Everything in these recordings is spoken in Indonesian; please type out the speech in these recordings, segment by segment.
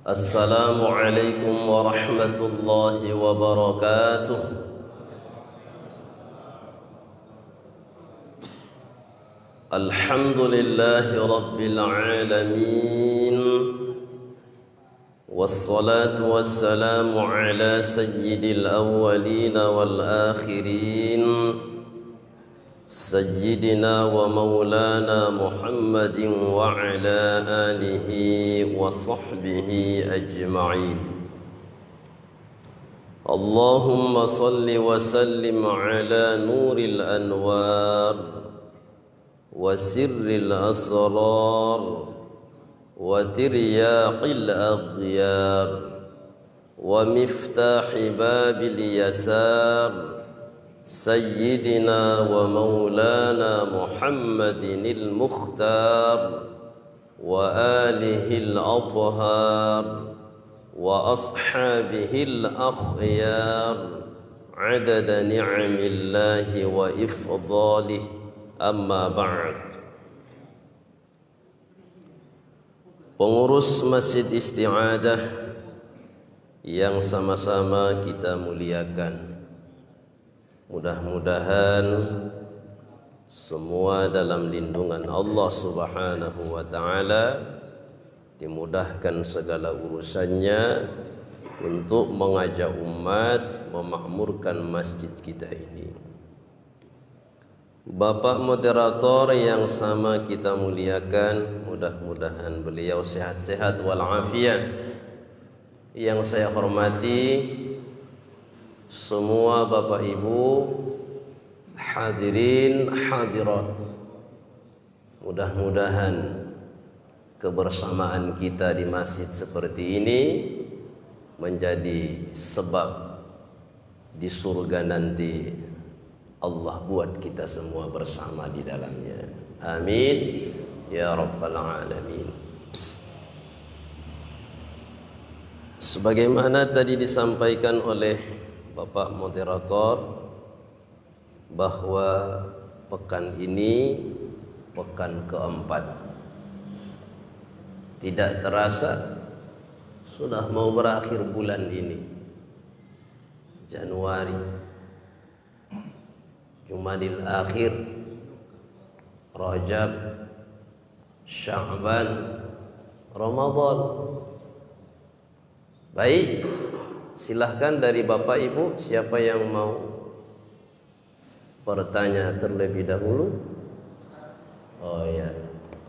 السلام عليكم ورحمة الله وبركاته. الحمد لله رب العالمين، والصلاة والسلام على سيد الأولين والآخرين، سيدنا ومولانا محمد وعلى آله وصحبه أجمعين. اللهم صل وسلم على نور الأنوار وسر الأسرار وترياق الأغيار ومفتاح باب اليسار، سيدنا ومولانا محمد المختار وآله الأطهار وأصحابه الأخيار، عدد نعم الله وإفضاله. Amma ba'd. Pengurus Masjid Isti'adah yang sama-sama kita muliakan, mudah-mudahan semua dalam lindungan Allah Subhanahu wa ta'ala, dimudahkan segala urusannya untuk mengajak umat memakmurkan masjid kita ini. Bapak moderator yang sama kita muliakan, mudah-mudahan beliau sehat-sehat walafiat. Yang saya hormati semua Bapak Ibu hadirin hadirat, mudah-mudahan kebersamaan kita di masjid seperti ini menjadi sebab di surga nanti Allah buat kita semua bersama di dalamnya. Amin ya rabbal alamin. Sebagaimana tadi disampaikan oleh Bapak moderator bahwa pekan ini pekan keempat, tidak terasa sudah mau berakhir bulan ini, Januari, Jumadil Akhir, Rajab, Sya'ban, Ramadan. Baik, silahkan dari Bapak Ibu, siapa yang mau bertanya terlebih dahulu? Oh ya,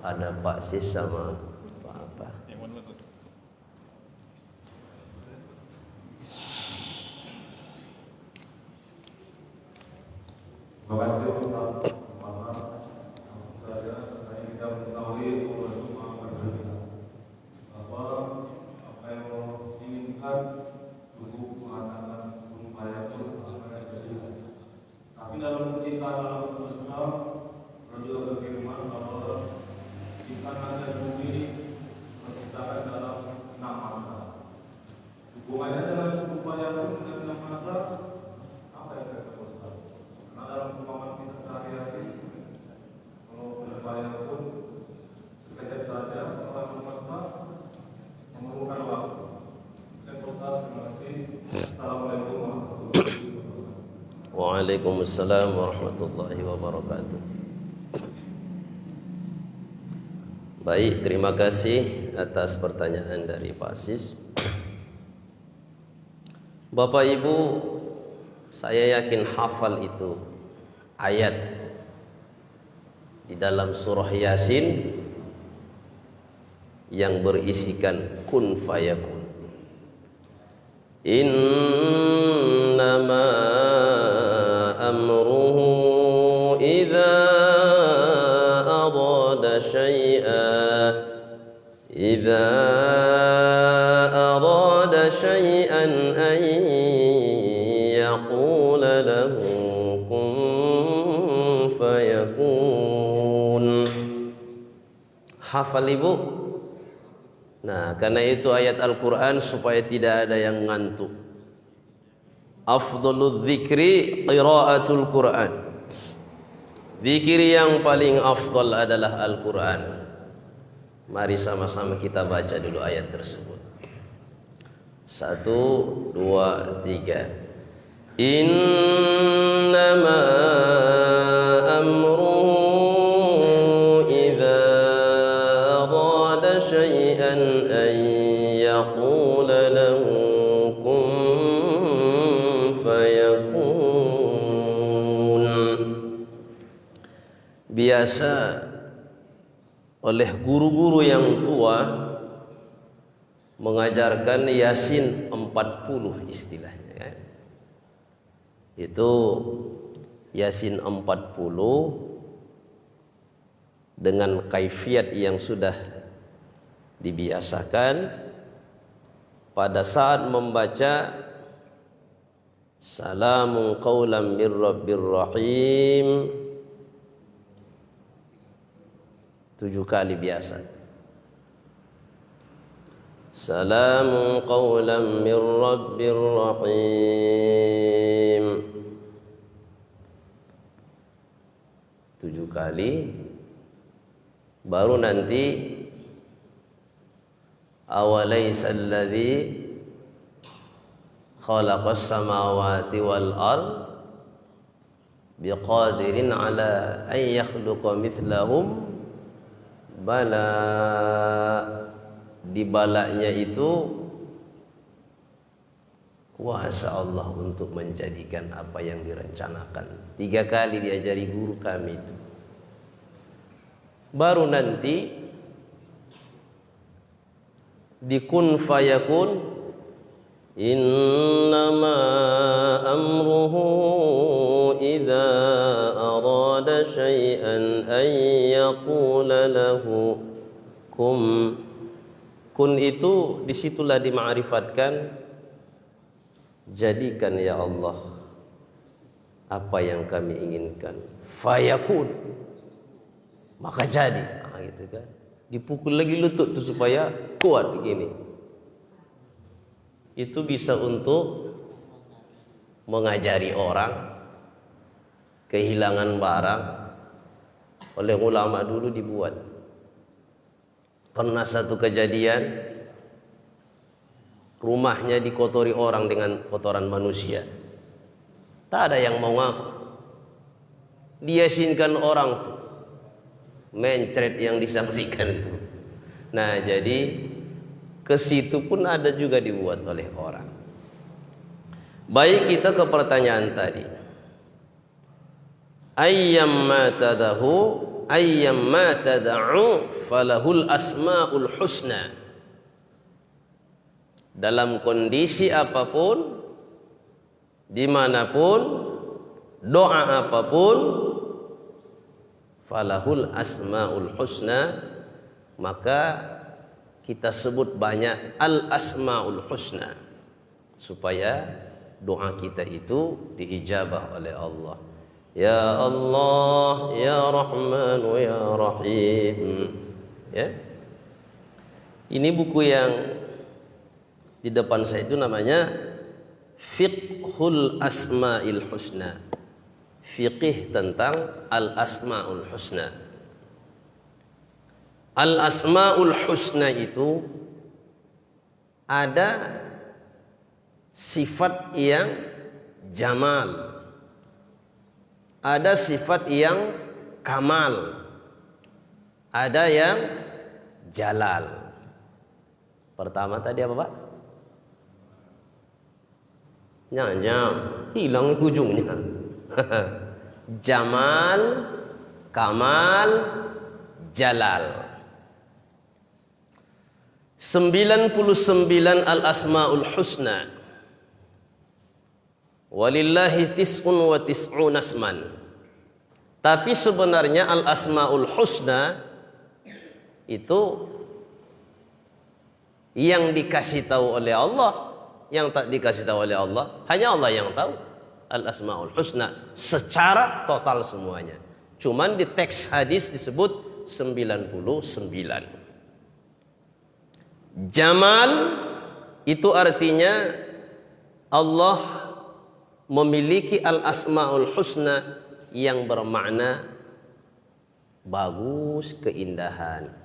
ada Pak Sis sama Pak apa? Terima kasih untuk saya kita mengetahui bahwa apa yang Allah inginkan cukup mengatakan supaya itu akan terjadi. Tapi dalam ketika dalam Islam juga berfirman bahwa kita ada bumi menciptakan dalam 6 masa. Hubungannya dengan upaya pun dengan 6 masa apa yang kita lakukan? Dalam pemahaman kita sehari-hari, kalau berupaya pun sekejap saja orang bermasa memerlukan waktu. Dan Ustaz, terima kasih. Assalamualaikum warahmatullahi wabarakatuh. Waalaikumsalam warahmatullahi wabarakatuh. Baik, terima kasih atas pertanyaan dari Pak Sis. Bapak Ibu, saya yakin hafal itu ayat di dalam surah Yasin yang berisikan kun fayakun. Innama amruhu idza arada syai'an an yaqula lahu kun fayakun. Hafal Ibu? Nah, karena itu ayat Al-Quran supaya tidak ada yang ngantuk. Afdalul dzikri qiraatul Quran. Zikir yang paling afdal adalah Al-Quran. Mari sama-sama kita baca dulu ayat tersebut. 1, 2, 3. Innama amruhu idza arada syai'an an yaqula lahu kun fayakun. Biasa oleh guru-guru yang tua mengajarkan Yasin 40 istilahnya kan. Itu Yasin 40 dengan kaifiat yang sudah dibiasakan pada saat membaca salamun qaulam mir rabbir rahim 7 kali biasa. Salamun qawlan min rabbir rahim 7 kali. Baru nanti awalaysa alladhi khalaqas samawati wal ard biqadirin ala an yakhluqa mithlahum bala. Di balanya itu kuasa Allah untuk menjadikan apa yang direncanakan. 3 kali diajari guru kami itu. Baru nanti di kun fayakun innama amruhu idza arada syai'an an yaqula lahu kum. Kun itu disitulah dima'rifatkan, jadikan ya Allah apa yang kami inginkan. Fayakun, maka jadi. Gitu kan. Dipukul lagi lutut tuh supaya kuat begini. Itu bisa untuk mengajari orang kehilangan barang. Oleh ulama dulu dibuat. Pernah satu kejadian, rumahnya dikotori orang dengan kotoran manusia. Tak ada yang mau ngaku. Diyasinkan orang tuh, mencret yang disangsikan itu. Nah jadi ke situ pun ada juga dibuat oleh orang. Baik, kita ke pertanyaan tadi. Ayyamma tad'u falahul asmaul husna. Dalam kondisi apapun, dimanapun, doa apapun, falahul asmaul husna, maka kita sebut banyak al asmaul husna supaya doa kita itu diijabah oleh Allah. Ya Allah, Ya Rahman, Ya Rahim. Ya. Ini buku yang di depan saya itu namanya Fiqhul Asma'il Husna. Fiqih tentang Al-Asma'ul Husna. Al-Asma'ul Husna itu ada sifat yang jamal, ada sifat yang kamal, ada yang jalal. Pertama tadi apa Pak? Nyam, hilang ujungnya. Jamal, kamal, jalal. 99 al-asma'ul husna. Walillahi tis'un wa tis'un asman. Tapi sebenarnya al-asma'ul husna itu yang dikasih tahu oleh Allah, yang tak dikasih tahu oleh Allah, hanya Allah yang tahu al-asma'ul husna secara total semuanya. Cuman di teks hadis disebut 99. Jamal itu artinya Allah memiliki al-asma'ul husna yang bermakna bagus, keindahan,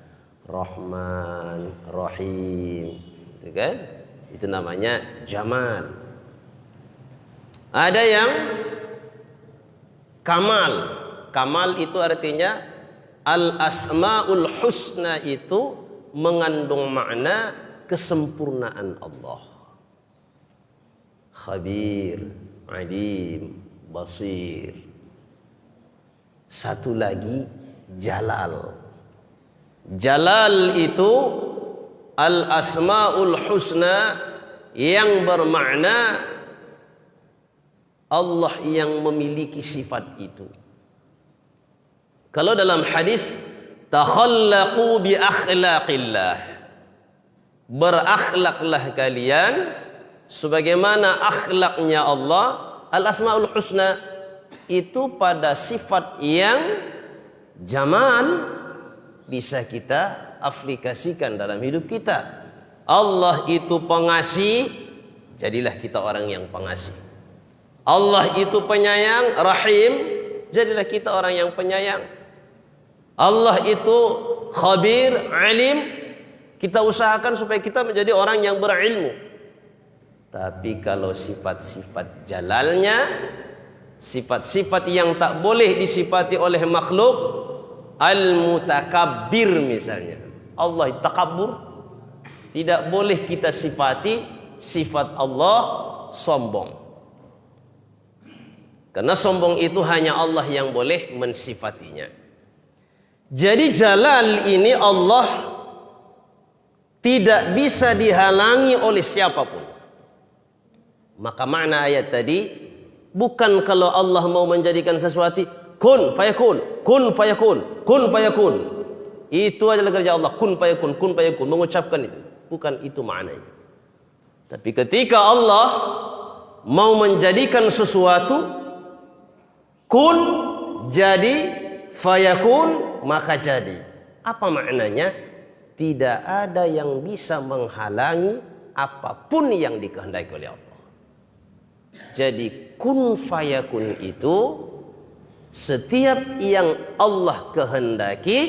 Rahman, Rahim, gitu kan? Itu namanya jamal. Ada yang kamal. Kamal itu artinya al-asmaul husna itu mengandung makna kesempurnaan Allah. Khabir, alim, basir. Satu lagi jalal. Jalal itu al-asmaul husna yang bermakna Allah yang memiliki sifat itu. Kalau dalam hadis takhallaqu bi akhlaqillah, berakhlaklah kalian sebagaimana akhlaknya Allah. Al-asmaul husna itu pada sifat yang jamal bisa kita aplikasikan dalam hidup kita. Allah itu pengasih, jadilah kita orang yang pengasih. Allah itu penyayang, rahim, jadilah kita orang yang penyayang. Allah itu khabir, alim, kita usahakan supaya kita menjadi orang yang berilmu. Tapi kalau sifat-sifat jalalnya, sifat-sifat yang tak boleh disifati oleh makhluk, al-mutakabbir misalnya, Allah takabur, tidak boleh kita sifati sifat Allah sombong. Karena sombong itu hanya Allah yang boleh mensifatinya. Jadi jalal ini Allah tidak bisa dihalangi oleh siapapun. Maka makna ayat tadi bukan kalau Allah mau menjadikan sesuatu kun fayakun, kun fayakun, kun fayakun. Itu adalah kerja Allah, kun fayakun, mengucapkan itu. Bukan itu maknanya. Tapi ketika Allah mau menjadikan sesuatu kun jadi, fayakun maka jadi. Apa maknanya? Tidak ada yang bisa menghalangi apapun yang dikehendaki oleh Allah. Jadi kun fayakun itu setiap yang Allah kehendaki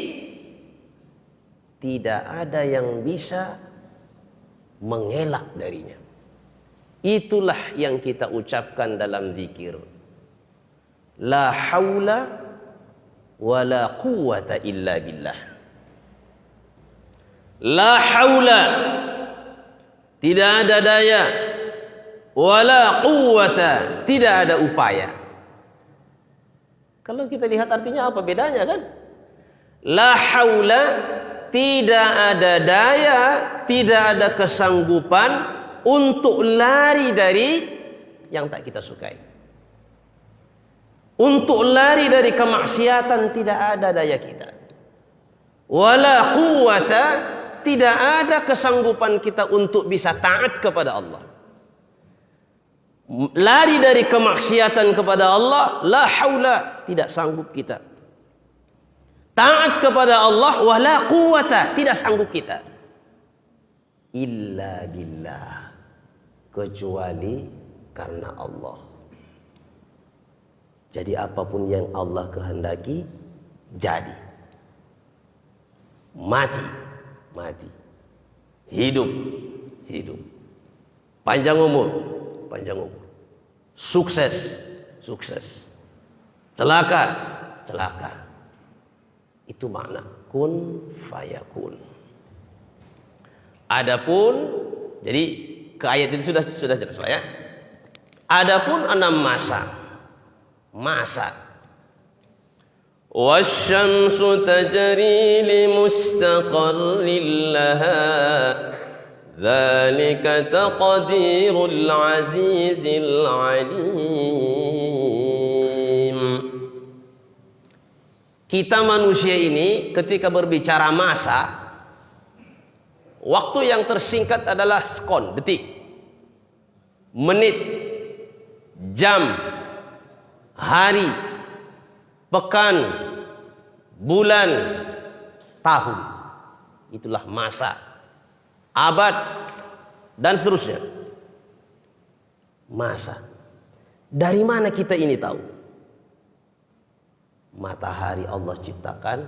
tidak ada yang bisa mengelak darinya. Itulah yang kita ucapkan dalam zikir. La haula wala quwwata illa billah. La haula, tidak ada daya, wala quwwata, tidak ada upaya. Kalau kita lihat artinya apa bedanya kan? La haula, tidak ada daya, tidak ada kesanggupan untuk lari dari yang tak kita sukai. Untuk lari dari kemaksiatan tidak ada daya kita. Wala quwwata, tidak ada kesanggupan kita untuk bisa taat kepada Allah. Lari dari kemaksiatan kepada Allah, la haula, tidak sanggup kita. Taat kepada Allah, wala quwwata, tidak sanggup kita. Illa billah, kecuali karena Allah. Jadi apapun yang Allah kehendaki, jadi. Mati, mati. Hidup, hidup. Panjang umur, panjang umur. Sukses, sukses. Celaka, celaka. Itu makna kun fayakun. Adapun, jadi ke ayat itu sudah jelas Pak ya. Adapun 6 masa. Masa. Wasyamsu tajri limustaqarrin laha. Dzalika taqdirul azizil alim. Kita manusia ini ketika berbicara masa, waktu yang tersingkat adalah sekon, detik, menit, jam, hari, pekan, bulan, tahun. Itulah masa, abad, dan seterusnya. Masa. Dari mana kita ini tahu? Matahari Allah ciptakan,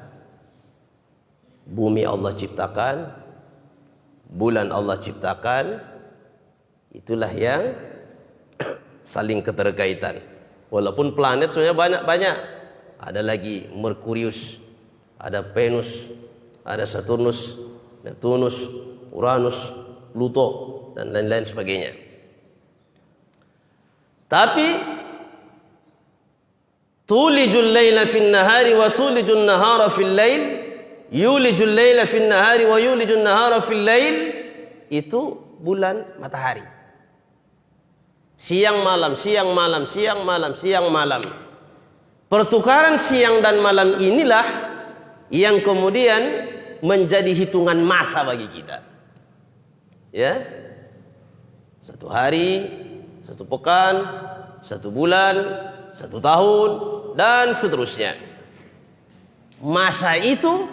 bumi Allah ciptakan, bulan Allah ciptakan, Itulah yang saling keterkaitan. Walaupun planet sebenarnya banyak. Ada lagi Merkurius, ada Venus, ada Saturnus, Neptunus, Uranus, Pluto, dan lain-lain sebagainya. Tapi tulijul laila fin nahari wa tulijun nahara fil lail, yulijul laila fin nahari wa yulijun nahara fil lail, itu bulan matahari. Siang malam, siang malam, siang malam, siang malam. Pertukaran siang dan malam inilah yang kemudian menjadi hitungan masa bagi kita. Ya. Satu hari, satu pekan, satu bulan, satu tahun, dan seterusnya. Masa itu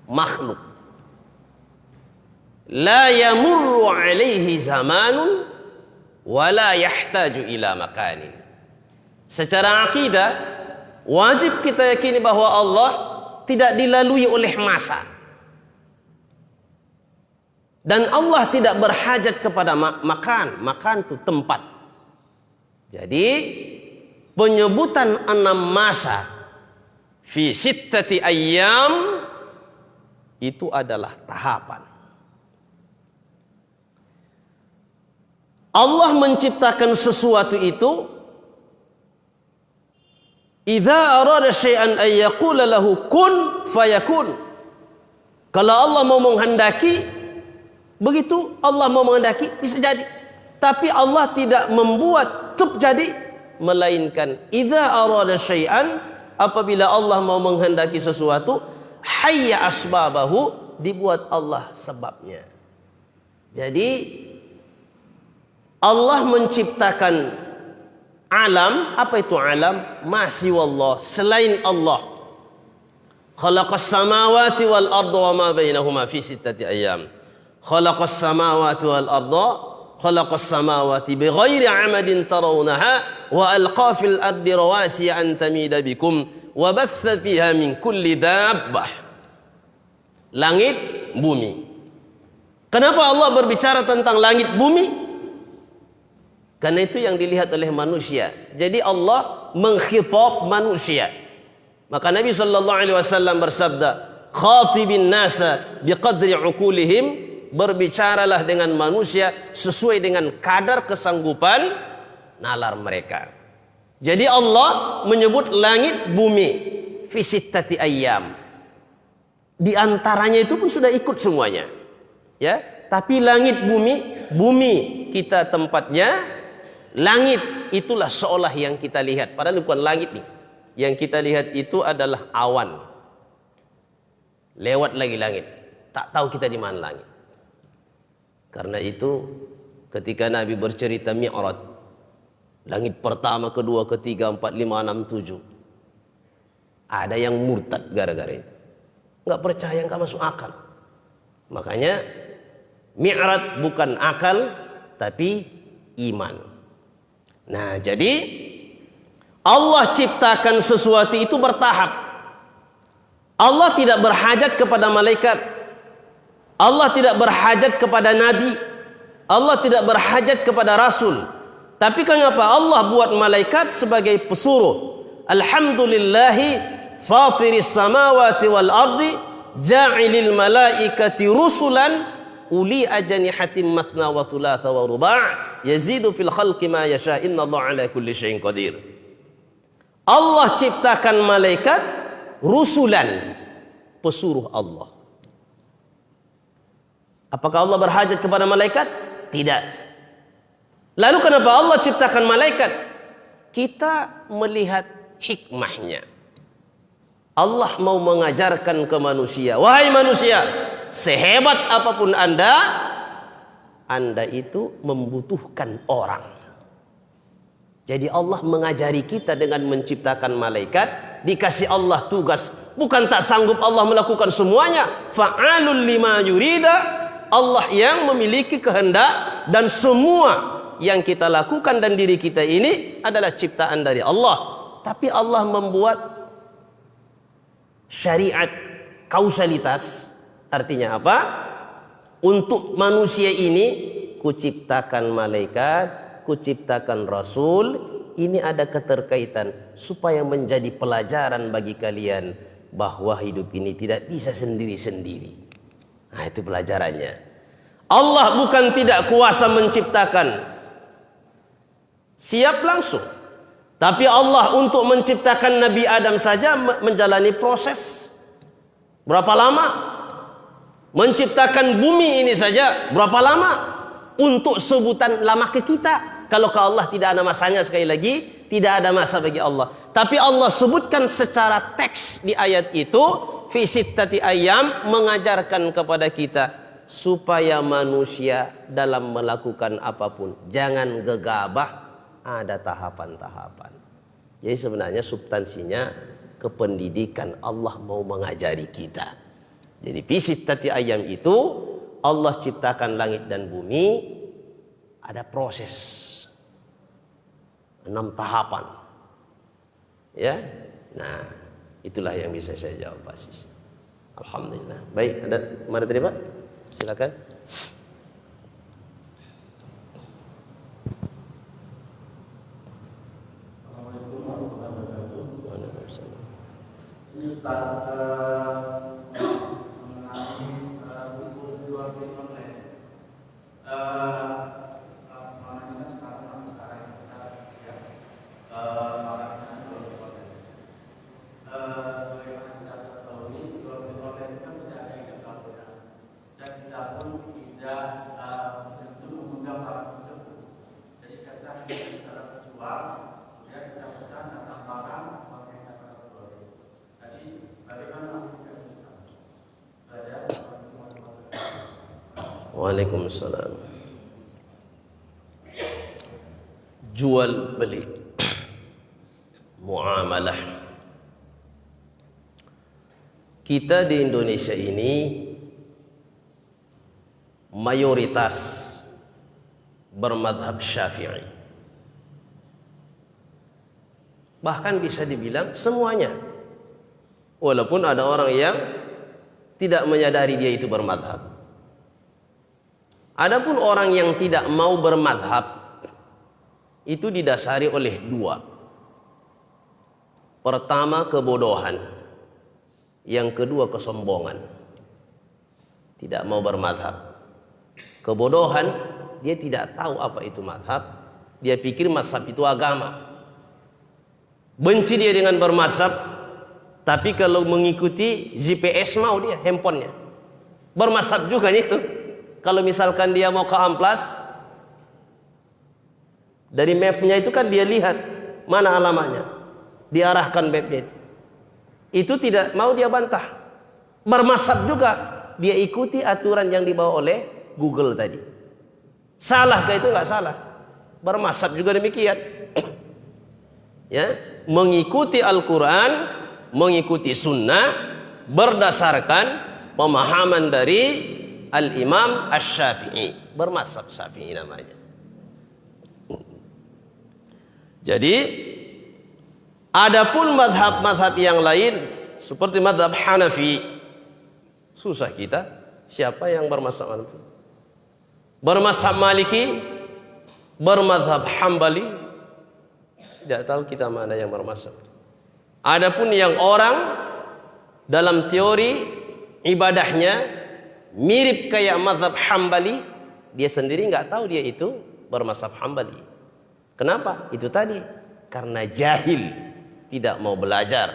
makhluk. La yamurru alaihi zamanun wala yahtaju ila makanin. Secara akidah wajib kita yakini bahwa Allah tidak dilalui oleh masa. Dan Allah tidak berhajat kepada makan. Makan itu tempat. Jadi penyebutan 6 masa fi sittati ayyam itu adalah tahapan. Allah menciptakan sesuatu itu, idza arada syai'an ay yaqula lahu kun fayakun. Kalau Allah mau menghendaki, begitu Allah mau menghendaki bisa jadi. Tapi Allah tidak membuat tep jadi, melainkan idza arada syai'an, apabila Allah mau menghendaki sesuatu, hayya asbabahu, dibuat Allah sebabnya. Jadi Allah menciptakan alam. Apa itu alam? Ma siwallah, selain Allah. Khalaqas samawati wal arda wa ma bainahuma fi sittati ayyam. Khalaqas samawati wal arda, khalaqas samawati bighairi amadin tarawnaha wa alqa fil ardi rawasiya an tamida bikum wa batha fiha min kulli dabbah. Langit, bumi. Kenapa Allah berbicara tentang langit bumi? Karena itu yang dilihat oleh manusia. Jadi Allah mengkhitab manusia. Maka Nabi SAW bersabda, khatibin nasa biqadri uqulihim, berbicaralah dengan manusia sesuai dengan kadar kesanggupan nalar mereka. Jadi Allah menyebut langit bumi fi sittati ayyam. Di antaranya itu pun sudah ikut semuanya. Ya, tapi langit bumi kita tempatnya. Langit itulah seolah yang kita lihat, padahal bukan langit nih. Yang kita lihat itu adalah awan. Lewat lagi langit, tak tahu kita di mana langit. Karena itu ketika Nabi bercerita Mi'raj, langit pertama, kedua, ketiga, 4, 5, 6, 7, ada yang murtad gara-gara itu. Nggak percaya, nggak masuk akal. Makanya Mi'raj bukan akal, tapi iman. Nah, jadi Allah ciptakan sesuatu itu bertahap. Allah tidak berhajat kepada malaikat. Allah tidak berhajat kepada nabi. Allah tidak berhajat kepada rasul. Tapi kenapa Allah buat malaikat sebagai pesuruh? Alhamdulillahi fatiris samawati wal ardi ja'ilil malaikati rusulan uli ajanihatim mathna wa thulatha wa ruba' yazidu fil khalqi ma yasha innallaha ala kulli syai'in qadir. Allah ciptakan malaikat rusulan, pesuruh Allah. Apakah Allah berhajat kepada malaikat? Tidak. Lalu kenapa Allah ciptakan malaikat? Kita melihat hikmahnya. Allah mau mengajarkan ke manusia, wahai manusia, sehebat apapun Anda itu membutuhkan orang. Jadi Allah mengajari kita dengan menciptakan malaikat. Dikasih Allah tugas. Bukan tak sanggup Allah melakukan semuanya. Fa'alul lima yurida. Allah yang memiliki kehendak. Dan semua yang kita lakukan dan diri kita ini adalah ciptaan dari Allah. Tapi Allah membuat syariat kausalitas. Artinya apa? Untuk manusia ini kuciptakan malaikat, kuciptakan rasul. Ini ada keterkaitan supaya menjadi pelajaran bagi kalian bahwa hidup ini tidak bisa sendiri-sendiri. Nah, itu pelajarannya. Allah bukan tidak kuasa menciptakan, siap langsung. Tapi Allah untuk menciptakan Nabi Adam saja menjalani proses. Berapa lama? Menciptakan bumi ini saja berapa lama? Untuk sebutan lama ke kita. Kalau ke Allah tidak ada masanya, sekali lagi tidak ada masa bagi Allah. Tapi Allah sebutkan secara teks di ayat itu, fi sittati ayyam, mengajarkan kepada kita supaya manusia dalam melakukan apapun jangan gegabah, ada tahapan-tahapan. Jadi sebenarnya substansinya kependidikan Allah mau mengajari kita. Jadi fi sittati ayyam itu Allah ciptakan langit dan bumi, ada proses 6 tahapan. Ya. Nah, itulah yang bisa saya jawab Pak. Alhamdulillah. Baik, ada mana tadi Pak? Silakan. Assalamualaikum warahmatullahi wabarakatuh. Waalaikumsalam. Ini Ustaz mengenai buku jual beli online. Maknanya sekarang kita ya maraknya jual beli online. Sebagaimana kita ketahui, jual beli online itu kan tidak ada yang tahunan, dan kita pun tidak tentu mengundang para tersebut. Jadi kita hanya secara visual, kemudian kita pesan datang barang pakai kata jual beli. Jadi bagaimana kita bisa belajar? Waalaikumsalam. Jual beli, muamalah. Kita di Indonesia ini mayoritas bermadhab Syafi'i. Bahkan bisa dibilang semuanya. Walaupun ada orang yang tidak menyadari dia itu bermadhab. Adapun orang yang tidak mau bermadhab itu didasari oleh 2. Pertama, kebodohan. Yang kedua, kesombongan. Tidak mau bermadhab. Kebodohan, dia tidak tahu apa itu madhab. Dia pikir mazhab itu agama. Benci dia dengan bermazhab. Tapi kalau mengikuti GPS mau dia, handphonenya. Bermazhab juga itu. Kalau misalkan dia mau ke Amplas, dari mapnya itu kan dia lihat mana alamatnya, diarahkan mapnya itu. Itu tidak mau dia bantah. Bermazhab juga, dia ikuti aturan yang dibawa oleh Google tadi. Salah ke itu nggak salah. Bermazhab juga demikian. Ya, mengikuti Al-Quran, mengikuti Sunnah berdasarkan pemahaman dari Al-Imam Asy-Syafi'i, bermazhab Syafi'i namanya. Jadi adapun mazhab-mazhab yang lain seperti mazhab Hanafi, susah kita siapa yang bermazhab Hanafi. Bermazhab Maliki, bermazhab Hambali, tidak tahu kita mana yang bermazhab. Adapun yang orang dalam teori ibadahnya mirip kayak mazhab Hambali, dia sendiri nggak tahu dia itu bermazhab Hambali. Kenapa? Itu tadi, karena jahil, tidak mau belajar,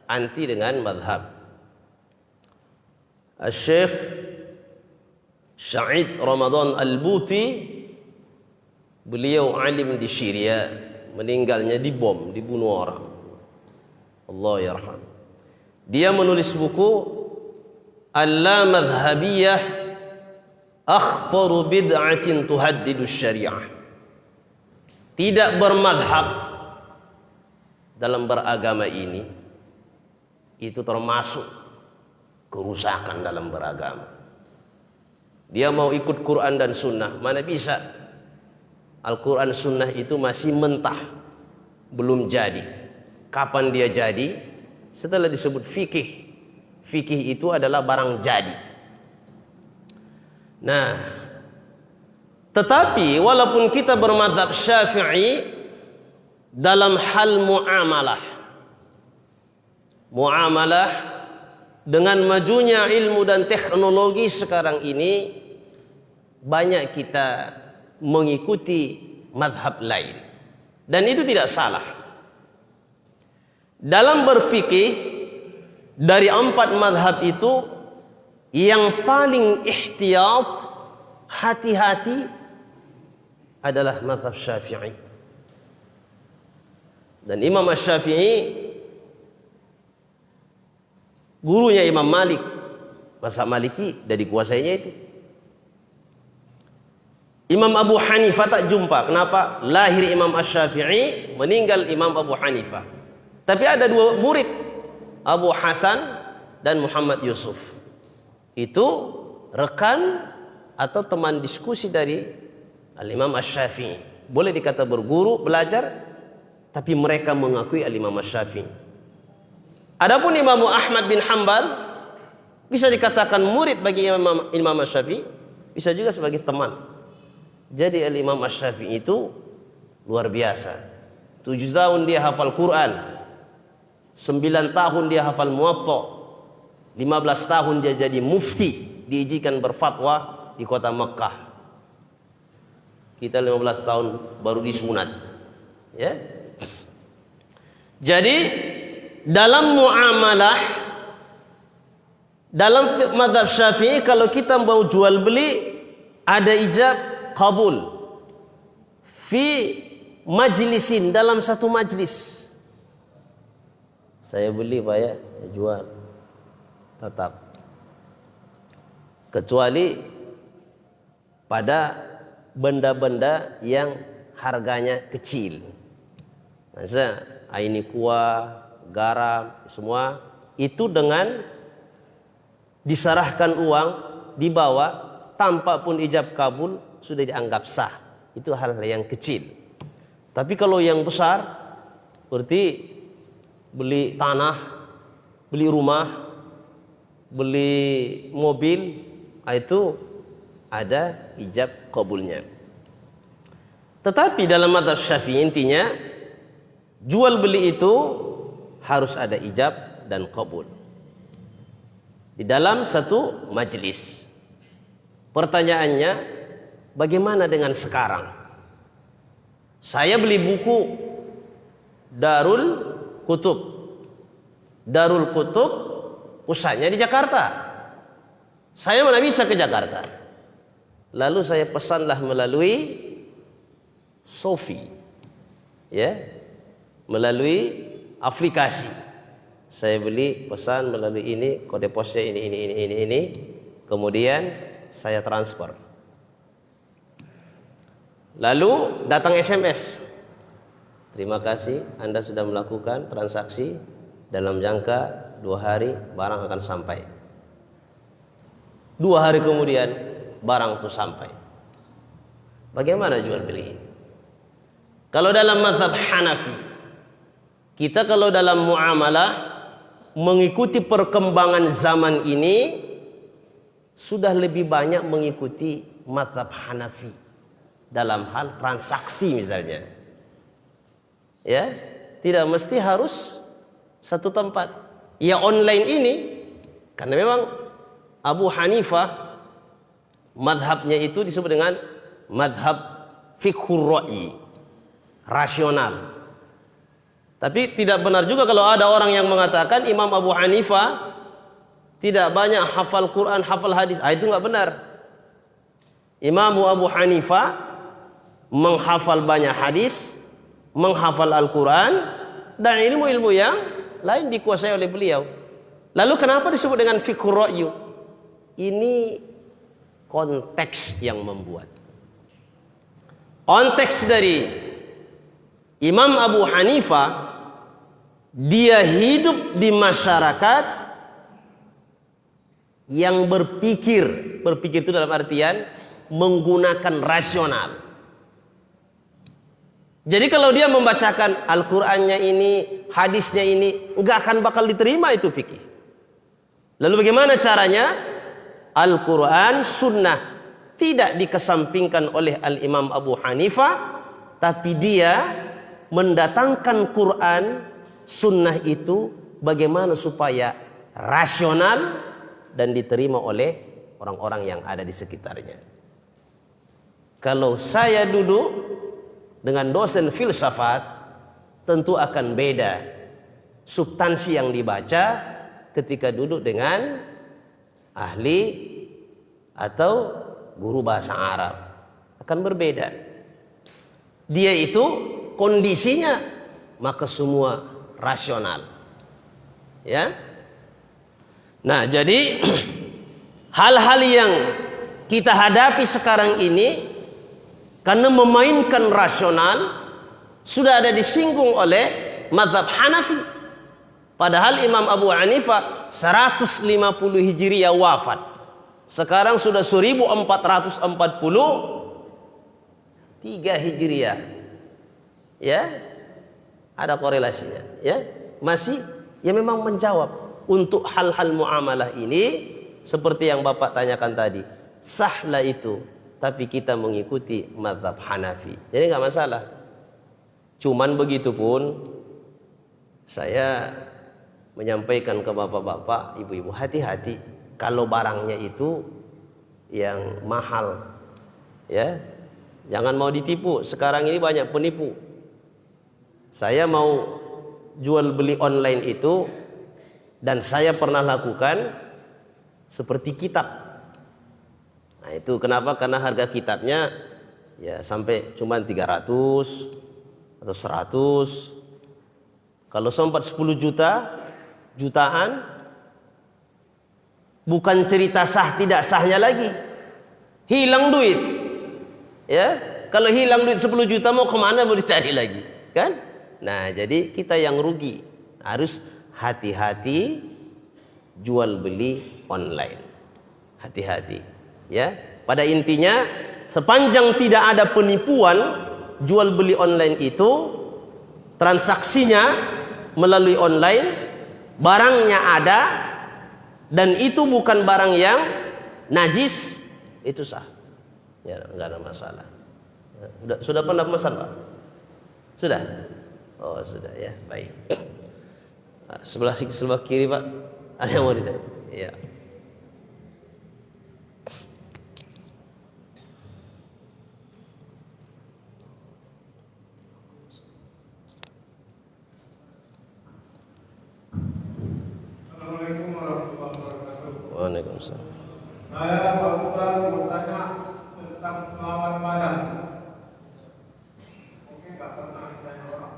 anti dengan mazhab. Syekh Syahid Ramadan Al-Buti, beliau alim di Syria, meninggalnya dibom, dibunuh orang. Allah yarham. Dia menulis buku Al-Madhabiyah Akhtaru Bid'atin Tuhaddidu Syariah. Tidak bermadhab dalam beragama ini itu termasuk kerusakan dalam beragama. Dia mau ikut Quran dan Sunnah, mana bisa. Al-Quran Sunnah itu masih mentah, belum jadi. Kapan dia jadi? Setelah disebut fikih. Fikih itu adalah barang jadi. Nah, Tetapi walaupun kita bermadzhab Syafi'i dalam hal muamalah dengan majunya ilmu dan teknologi sekarang ini, banyak kita mengikuti mazhab lain, dan itu tidak salah. Dalam berfikih, dari 4 mazhab itu yang paling ihtiyat, hati-hati adalah mazhab Syafi'i. Dan Imam Asy-Syafi'i gurunya Imam Malik, mazhab Maliki dari kuasainya itu. Imam Abu Hanifah tak jumpa. Kenapa? Lahir Imam Asy-Syafi'i, meninggal Imam Abu Hanifah. Tapi ada 2 murid, Abu Hasan dan Muhammad Yusuf. Itu rekan atau teman diskusi dari Al-Imam Asy-Syafi'i. Boleh dikata berguru, belajar, tapi mereka mengakui Al-Imam Asy-Syafi'i. Adapun Imam Ahmad bin Hanbal bisa dikatakan murid bagi Imam Asy-Syafi'i, bisa juga sebagai teman. Jadi Al-Imam Asy-Syafi'i itu luar biasa. 7 tahun dia hafal Quran, 9 tahun dia hafal Muwatta, 15 tahun dia jadi mufti, diizinkan berfatwa di kota Mekah. Kita 15 tahun baru disunat, ya. Jadi dalam muamalah, dalam mazhab Syafi'i, kalau kita mau jual beli, ada ijab qabul fi majlisin, dalam satu majlis. Saya beli Pak ya, jual tetap, kecuali pada benda-benda yang harganya kecil. Masa ini kuah, garam, semua itu dengan disarahkan uang, dibawa tanpa pun ijab kabul, sudah dianggap sah. Itu hal yang kecil. Tapi kalau yang besar, seperti beli tanah, beli rumah, beli mobil, itu ada ijab kabulnya. Tetapi dalam mazhab Syafi'i intinya jual beli itu harus ada ijab dan kabul di dalam satu majlis. Pertanyaannya, bagaimana dengan sekarang? Saya beli buku Darul Kutub. Darul Kutub pusatnya di Jakarta. Saya mana bisa ke Jakarta? Lalu saya pesanlah melalui Sofi, ya, melalui aplikasi. Saya beli, pesan melalui ini, kode posnya ini, kemudian saya transfer. Lalu datang SMS. Terima kasih Anda sudah melakukan transaksi, dalam jangka 2 hari barang akan sampai. 2 hari kemudian barang itu sampai. Bagaimana jual beli? Kalau dalam mazhab Hanafi, kita kalau dalam muamalah mengikuti perkembangan zaman ini, sudah lebih banyak mengikuti mazhab Hanafi dalam hal transaksi misalnya. Ya, tidak mesti harus satu tempat. Ya online ini, karena memang Abu Hanifah mazhabnya itu disebut dengan mazhab fiqhur ra'i, rasional. Tapi tidak benar juga kalau ada orang yang mengatakan Imam Abu Hanifah tidak banyak hafal Quran, hafal hadis. Itu nggak benar. Imam Abu Hanifah menghafal banyak hadis, menghafal Al-Quran, dan ilmu-ilmu yang lain dikuasai oleh beliau. Lalu kenapa disebut dengan fiqhur ra'yu? Ini konteks yang membuat. Konteks dari Imam Abu Hanifah, dia hidup di masyarakat yang berpikir itu dalam artian menggunakan rasional. Jadi kalau dia membacakan Al-Qur'annya ini, hadisnya ini, enggak akan bakal diterima itu fikih. Lalu bagaimana caranya? Al-Quran, sunnah. tidak dikesampingkan oleh Al-Imam Abu Hanifah, tapi dia mendatangkan Quran, sunnah itu bagaimana supaya rasional dan diterima oleh orang-orang yang ada di sekitarnya. Kalau saya duduk dengan dosen filsafat, tentu akan beda substansi yang dibaca ketika duduk dengan ahli atau guru bahasa Arab, akan berbeda. Dia itu kondisinya, maka semua rasional. Ya. Nah, jadi hal-hal yang kita hadapi sekarang ini karena memainkan rasional sudah ada disinggung oleh mazhab Hanafi. Padahal Imam Abu Hanifah 150 Hijriah wafat. Sekarang sudah 1443 Hijriah. Ya. Ada korelasinya, ya. Masih ya memang menjawab untuk hal-hal muamalah ini seperti yang Bapak tanyakan tadi. Sahlah itu, tapi kita mengikuti mazhab Hanafi. Jadi nggak masalah. Cuman begitu pun saya menyampaikan ke bapak-bapak, ibu-ibu, hati-hati kalau barangnya itu yang mahal. Ya. Jangan mau ditipu. Sekarang ini banyak penipu. Saya mau jual beli online itu, dan saya pernah lakukan seperti kitab. Nah, itu kenapa? Karena harga kitabnya ya sampai cuma 300 atau 100. Kalau sempat 10 jutaan, bukan cerita sah tidak sahnya lagi. Hilang duit. Ya, kalau hilang duit 10 juta mau kemana, mau dicari lagi, kan? Nah, jadi kita yang rugi. Harus hati-hati jual beli online. Hati-hati. Ya, pada intinya sepanjang tidak ada penipuan, jual beli online itu transaksinya melalui online, barangnya ada dan itu bukan barang yang najis, itu sah. Ya, enggak ada masalah. Sudah pernah pesan, Pak? Sudah? Oh, sudah ya, baik. Sebelah kiri, Pak. Ada yang mau ditanya? Iya. Assalamualaikum warahmatullahi wabarakatuh. Waalaikumsalam. Saya barusan bertanya tentang selamat malam. Mungkin tak pernah ditanya orang.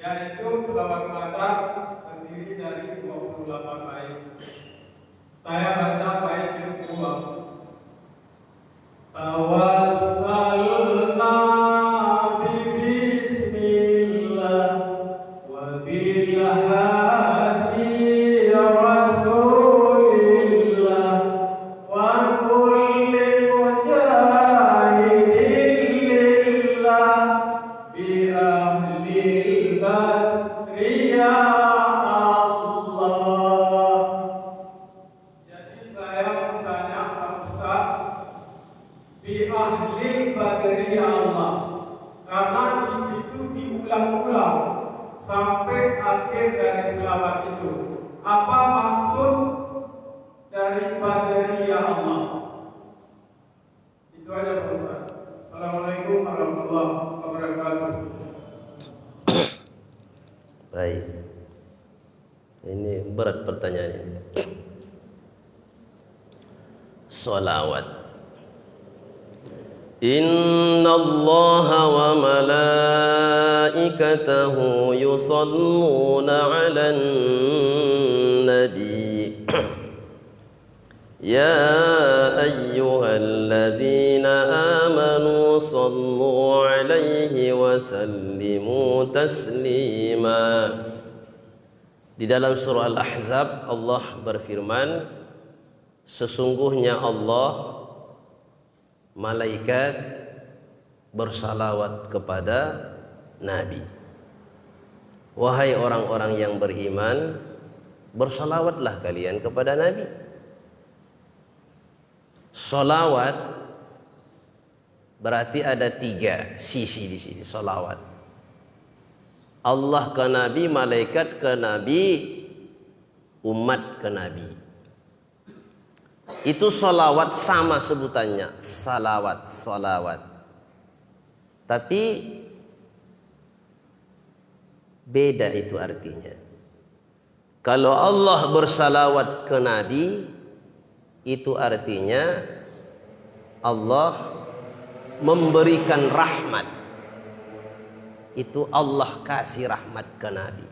Yaitu selamat malam terdiri dari 28 bait. Saya baca bait yang kedua. Tawassalna bismillah wa bil hadi rasulillah wa kulli mujahidin lillah bi ahli badri ya Allah. Jadi saya bertanya Pak Ustaz, bi ahli badri ya Allah, karena di situ diulang-ulang sampai akhir dari selamat itu. Apa maksud dari badri ya Allah? Itu aja Pak Ustaz. Assalamualaikum warahmatullahi wabarakatuh. Baik. Ini berat pertanyaannya. Salawat. Inna Allah wa malaikatahu yusalluna 'alan nabi. Ya ayyuhalladzina amanu sallu 'alaihi wa sallimu taslima. Di dalam surah Al-Ahzab Allah berfirman, sesungguhnya Allah, malaikat bersalawat kepada Nabi. Wahai orang-orang yang beriman, bersalawatlah kalian kepada Nabi. Sholawat berarti ada 3 sisi di sini sholawat. Allah ke Nabi, malaikat ke Nabi, umat ke Nabi. Itu sholawat sama sebutannya, salawat, sholawat. Tapi beda itu artinya. Kalau Allah bersalawat ke Nabi, itu artinya Allah memberikan rahmat. Itu Allah kasih rahmat ke Nabi.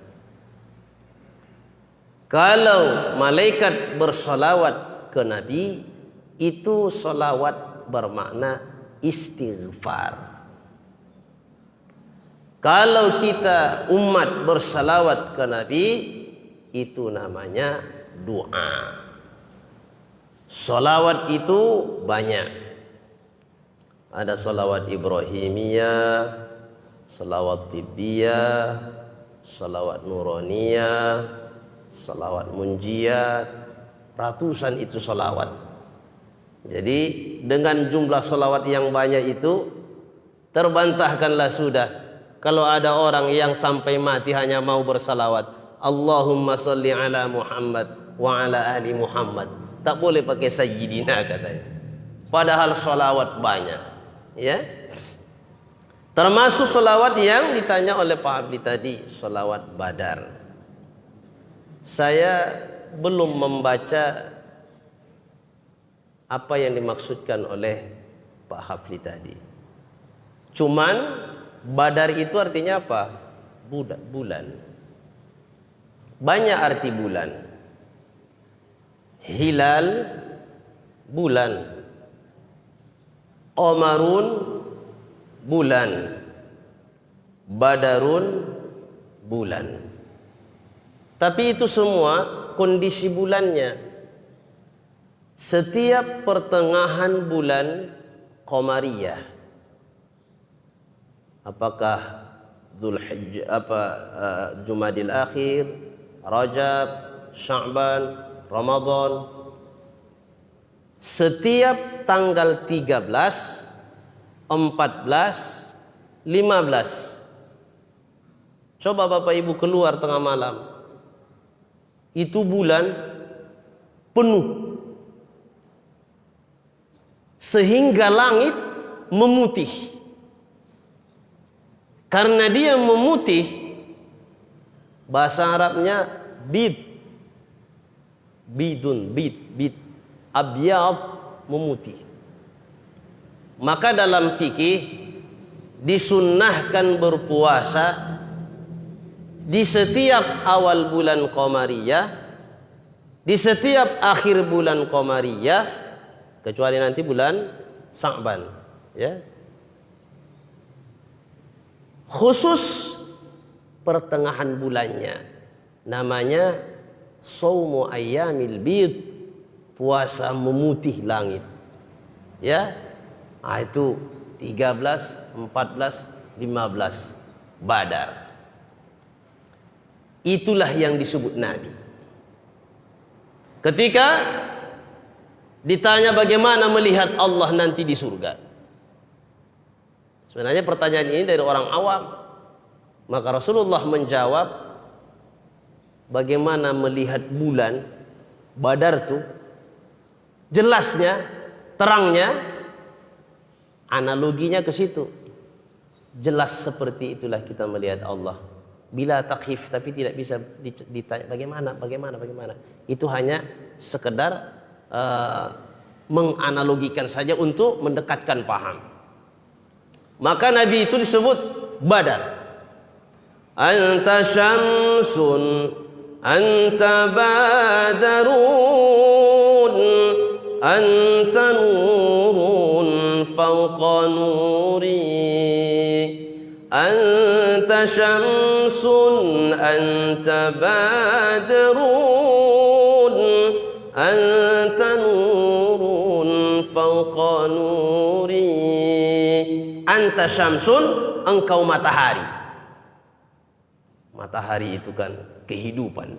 Kalau malaikat bersalawat ke Nabi, itu salawat bermakna istighfar. Kalau kita umat bersalawat ke Nabi, itu namanya doa. Salawat itu banyak. Ada salawat Ibrahimiyah, salawat Tibbiyah, salawat Nuraniyah, salawat Munjiyat. Ratusan itu salawat. Jadi dengan jumlah salawat yang banyak itu, terbantahkanlah sudah kalau ada orang yang sampai mati hanya mau bersalawat, Allahumma salli ala Muhammad wa ala ali Muhammad. Tak boleh pakai sayyidina katanya. Padahal salawat banyak. Ya. Termasuk salawat yang ditanya oleh Pak Abdi tadi, salawat Badar. Saya belum membaca apa yang dimaksudkan oleh Pak Hafli tadi. Cuman Badar itu artinya apa? Bulan. Banyak arti bulan. Hilal, bulan. Qamarun, bulan. Badarun, bulan. Tapi itu semua kondisi bulannya. Setiap pertengahan bulan Qamariyah, apakah Jumadil Akhir, Rajab, Sya'ban, Ramadan, setiap tanggal 13, 14, 15. Coba Bapak Ibu keluar tengah malam, itu bulan penuh, sehingga langit memutih. Karena dia memutih, bahasa Arabnya bidun, abyad, memutih. Maka dalam fikih disunnahkan berpuasa di setiap awal bulan Qamariyah, di setiap akhir bulan Qamariyah, kecuali nanti bulan Sya'ban, ya. Khusus pertengahan bulannya namanya Shaumu Ayyamil Bid, puasa memutih langit. Ya. Itu 13, 14, 15 Badar. Itulah yang disebut Nabi. Ketika ditanya bagaimana melihat Allah nanti di surga, sebenarnya pertanyaan ini dari orang awam. Maka Rasulullah menjawab, bagaimana melihat bulan Badar tuh, jelasnya, terangnya, analoginya ke situ. Jelas seperti itulah kita melihat Allah. Bila takhif, tapi tidak bisa ditanya bagaimana. Itu hanya sekedar menganalogikan saja untuk mendekatkan paham. Maka Nabi itu disebut Badar. Anta syamsun, anta badarun, anta nurun fawqa nuri. Anta syamsun, anta badarun, anta nurun fawqa nuri. Anta syamsun, engkau matahari. Matahari itu kan kehidupan.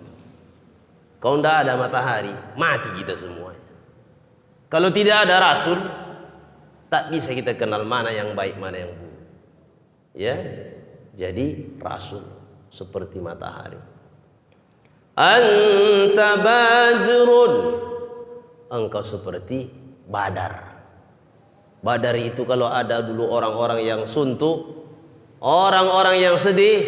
Kalau tidak ada matahari, mati kita semuanya. Kalau tidak ada rasul, tak bisa kita kenal mana yang baik, mana yang buruk. Ya, jadi rasul seperti matahari. Anta badrun, engkau seperti badar. Badar itu kalau ada dulu orang-orang yang suntuk, orang-orang yang sedih,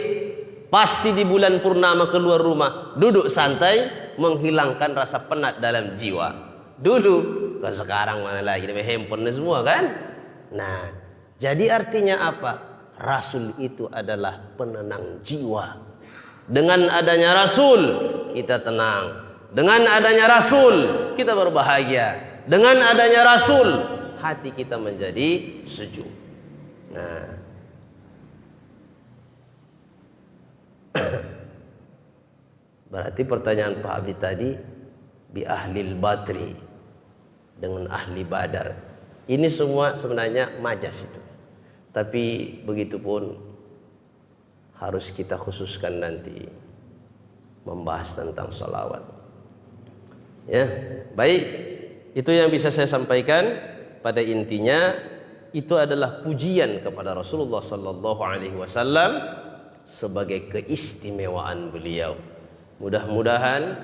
pasti di bulan purnama keluar rumah, duduk santai, menghilangkan rasa penat dalam jiwa. Dulu, kalau sekarang mana lagi, dengan handphone semua kan? Nah, jadi artinya apa? Rasul itu adalah penenang jiwa. Dengan adanya Rasul, kita tenang. Dengan adanya Rasul, kita berbahagia. Dengan adanya Rasul, hati kita menjadi sejuk. Nah, berarti pertanyaan Pak Abdi tadi, bi ahlil badri, dengan ahli badar. Ini semua sebenarnya majas itu. Tapi begitupun harus kita khususkan nanti membahas tentang salawat. Ya, baik. Itu yang bisa saya sampaikan. Pada intinya itu adalah pujian kepada Rasulullah sallallahu alaihi wasallam sebagai keistimewaan beliau. Mudah-mudahan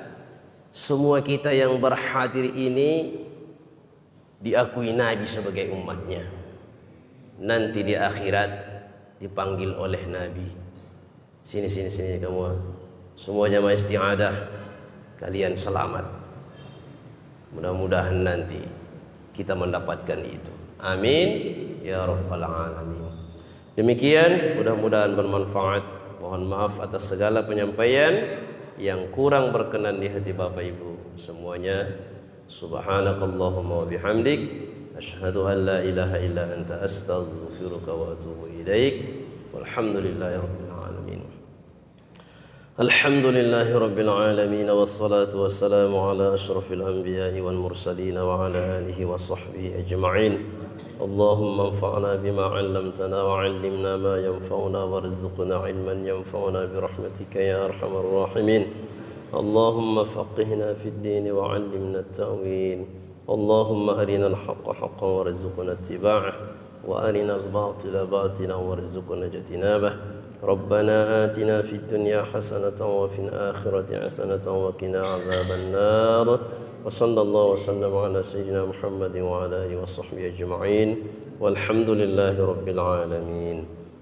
semua kita yang berhadir ini diakui Nabi sebagai umatnya. Nanti di akhirat dipanggil oleh Nabi. Sini kamu. Semuanya mau isti'adah. Kalian selamat. Mudah-mudahan nanti kita mendapatkan itu. Amin ya rabbal alamin. Demikian, mudah-mudahan bermanfaat. Mohon maaf atas segala penyampaian yang kurang berkenan di hati Bapak Ibu semuanya. Subhanakallahumma wa bihamdik, asyhadu an la ilaha illa anta astaghfiruka wa atubu ilaik. Walhamdulillahi rabbil alamin. Alhamdulillahi rabbil alamin, wassalatu wassalamu ala asyrafil anbiya'i wal mursalin wa ala alihi wa sahbihi ajma'in. Allahumma anfa'na bima 'allamtana wa 'allimna ma yanfa'una warzuqna 'ilman yanfa'una bi rahmatika ya arhamar rahimin. Allahumma faqihna fid din wa 'allimna at-ta'wil. Allahumma arina al-haqqa haqqan warzuqna ittiba'ah wa arina al-batila batilan warzuqna ijtinabah. ربنا آتنا في الدنيا حسنة وفي الآخرة حسنة وقنا عذاب النار وصلى الله وسلم على سيدنا محمد وعلى آله وصحبه أجمعين والحمد لله رب العالمين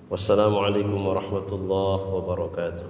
والسلام عليكم ورحمة الله وبركاته.